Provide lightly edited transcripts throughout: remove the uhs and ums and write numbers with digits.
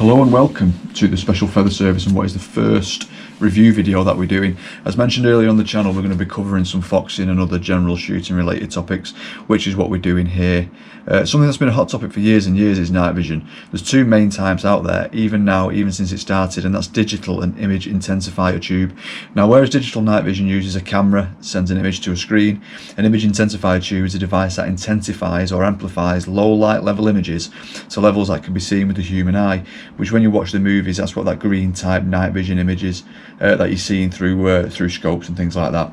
Hello and welcome to the special feather service and what is the first review video that we're doing. As mentioned earlier on the channel, we're going to be covering some foxing and other general shooting related topics, which is what we're doing here. Something that's been a hot topic for years and years is night vision. There's two main types out there, even now, even since it started, and that's digital and image intensifier tube. Now, whereas digital night vision uses a camera, sends an image to a screen, an image intensifier tube is a device that intensifies or amplifies low light level images to levels that can be seen with the human eye, which when you watch the movies, that's what that green type night vision image is that you're seeing through scopes and things like that.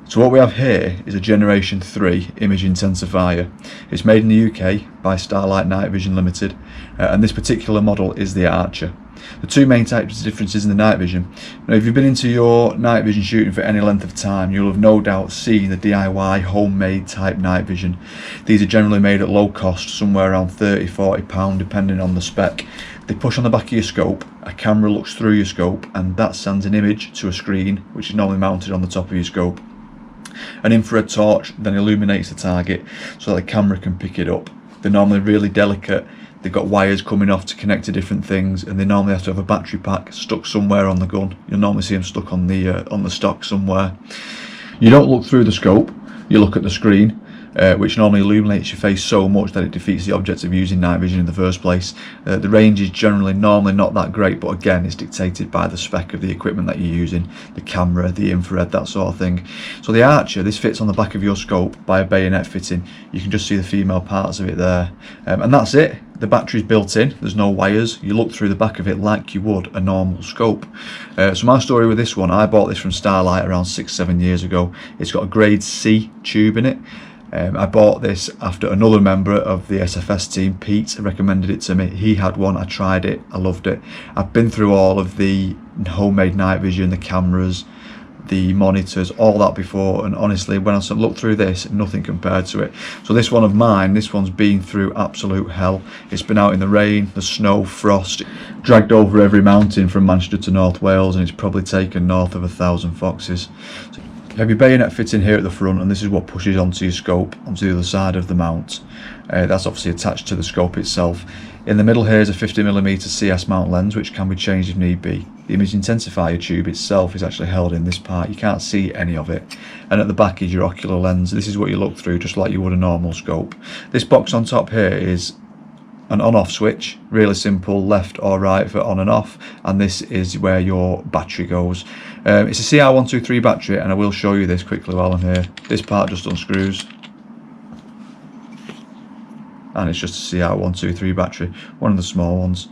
So what we have here is a Generation 3 image intensifier. It's made in the UK by Starlight Night Vision Limited, and this particular model is the Archer. The two main types of differences in the night vision. Now, if you've been into your night vision shooting for any length of time, you'll have no doubt seen the DIY homemade type night vision. These are generally made at low cost, somewhere around £30–40 depending on the spec. They push on the back of your scope, a camera looks through your scope, and that sends an image to a screen which is normally mounted on the top of your scope. An infrared torch then illuminates the target so that the camera can pick it up. They're normally really delicate. They've got wires coming off to connect to different things, and they normally have to have a battery pack stuck somewhere on the gun. You'll normally see them stuck on the stock somewhere. You don't look through the scope, you look at the screen, which normally illuminates your face so much that it defeats the object of using night vision in the first place. The range is normally not that great, but again, it's dictated by the spec of the equipment that you're using, the camera, the infrared, that sort of thing. So the Archer, this fits on the back of your scope by a bayonet fitting. You can just see the female parts of it there, and that's it. The battery's built in, there's no wires. You look through the back of it like you would a normal scope. So my story with this one, I bought this from Starlight around 6–7 years ago. It's got a grade C tube in it. I bought this after another member of the SFS team, Pete, recommended it to me. He had one, I tried it, I loved it. I've been through all of the homemade night vision, the cameras, the monitors, all that before, and honestly, when I looked through this, nothing compared to it. So this one of mine, this one's been through absolute hell. It's been out in the rain, the snow, frost, dragged over every mountain from Manchester to North Wales, and it's probably taken north of 1,000 foxes. So you have your bayonet fitting here at the front, and this is what pushes onto your scope, onto the other side of the mount. That's obviously attached to the scope itself. In the middle here is a 50mm CS mount lens, which can be changed if need be. The image intensifier tube itself is actually held in this part. You can't see any of it. And at the back is your ocular lens. This is what you look through, just like you would a normal scope. This box on top here is an on-off switch, really simple, left or right for on and off, and this is where your battery goes. It's a CR123 battery, and I will show you this quickly while I'm here. This part just unscrews, and it's just a CR123 battery, one of the small ones.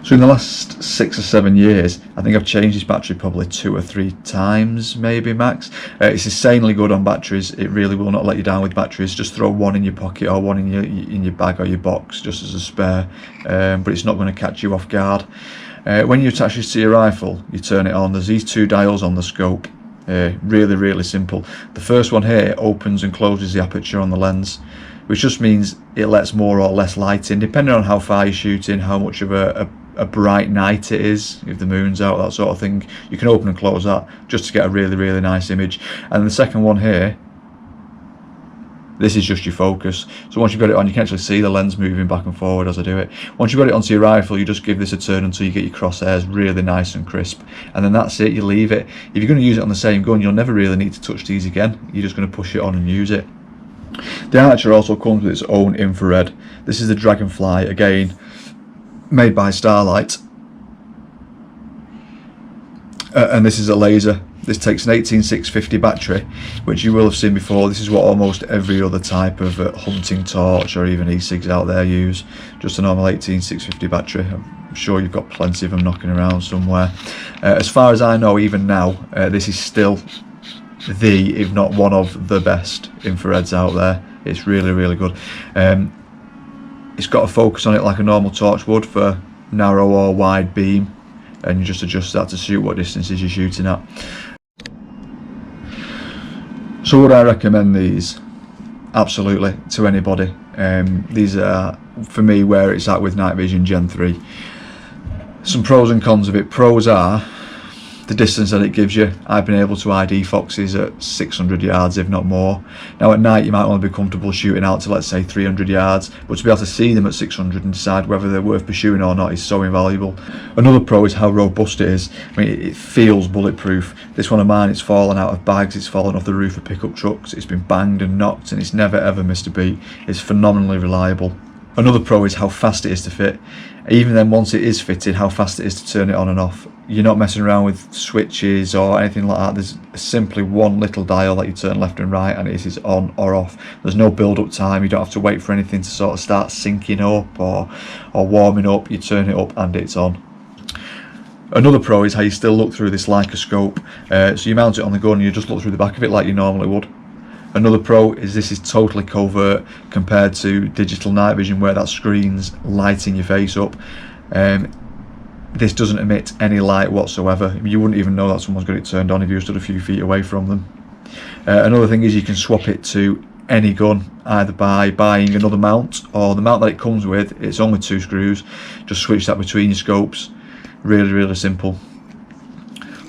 So in the last 6 or 7 years, I think I've changed this battery probably 2 or 3 times, maybe max. It's insanely good on batteries. It really will not let you down with batteries. Just throw one in your pocket or one in your bag or your box just as a spare, but it's not going to catch you off guard. When you attach this to your rifle, you turn it on. There's these 2 dials on the scope. Really simple. The first one here opens and closes the aperture on the lens, which just means it lets more or less light in, depending on how far you're shooting, how much of a bright night it is, if the moon's out, that sort of thing. You can open and close that just to get a really nice image. And the second one here, this is just your focus. So once you've got it on, you can actually see the lens moving back and forward as I do it. Once you've got it onto your rifle, you just give this a turn until you get your crosshairs really nice and crisp, and then that's it, you leave it. If you're going to use it on the same gun, you'll never really need to touch these again. You're just going to push it on and use it. The Archer also comes with its own infrared. This is the Dragonfly, again made by Starlight, and this is a laser. This takes an 18650 battery, which you will have seen before. This is what almost every other type of hunting torch or even e-cigs out there use, just a normal 18650 battery. I'm sure you've got plenty of them knocking around somewhere. As far as I know, even now, this is still if not one of the best infrareds out there. It's really good. It's got a focus on it like a normal torch would for narrow or wide beam, and you just adjust that to suit what distances you're shooting at. So would I recommend these? Absolutely, to anybody. These are, for me, where it's at with night vision Gen 3. Some pros and cons of it. Pros are the distance that it gives you. I've been able to ID foxes at 600 yards, if not more. Now at night you might want to be comfortable shooting out to, let's say, 300 yards, but to be able to see them at 600 and decide whether they're worth pursuing or not is so invaluable. Another pro is how robust it is. I mean, it feels bulletproof. This one of mine, it's fallen out of bags, it's fallen off the roof of pickup trucks, it's been banged and knocked, and it's never ever missed a beat. It's phenomenally reliable. Another pro is how fast it is to fit. Even then, once it is fitted, how fast it is to turn it on and off. You're not messing around with switches or anything like that. There's simply one little dial that you turn left and right and it is on or off. There's no build up time. You don't have to wait for anything to sort of start syncing up or warming up. You turn it up and it's on. Another pro is how you still look through this Leica scope. So you mount it on the gun and you just look through the back of it like you normally would. Another pro is this is totally covert compared to digital night vision where that screen's lighting your face up. This doesn't emit any light whatsoever. You wouldn't even know that someone's got it turned on if you stood a few feet away from them. Another thing is you can swap it to any gun, either by buying another mount or the mount that it comes with. It's only 2 screws. Just switch that between your scopes. Really simple.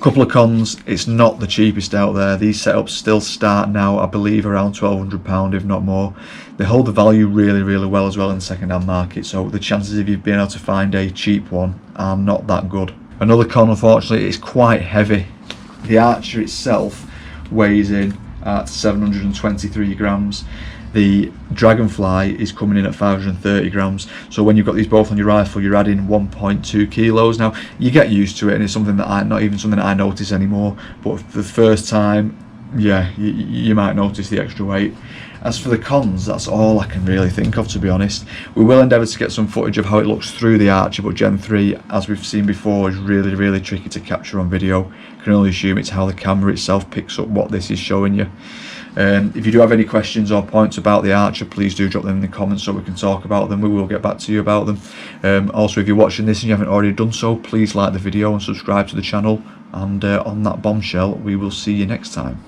Couple of cons, it's not the cheapest out there. These setups still start now, I believe, around £1,200, if not more. They hold the value really well as well in the second-hand market, so the chances of you being able to find a cheap one are not that good. Another con, unfortunately, it's quite heavy. The Archer itself weighs in at 723 grams. The Dragonfly is coming in at 530 grams. So when you've got these both on your rifle, you're adding 1.2 kilos. Now, you get used to it, and it's something that not even something that I notice anymore. But for the first time, yeah, you might notice the extra weight. As for the cons, that's all I can really think of, to be honest. We will endeavour to get some footage of how it looks through the Archer, but Gen 3, as we've seen before, is really tricky to capture on video. You can only assume it's how the camera itself picks up what this is showing you. If you do have any questions or points about the Archer, please do drop them in the comments so we can talk about them. We will get back to you about them. Also, if you're watching this and you haven't already done so, please like the video and subscribe to the channel. And on that bombshell, we will see you next time.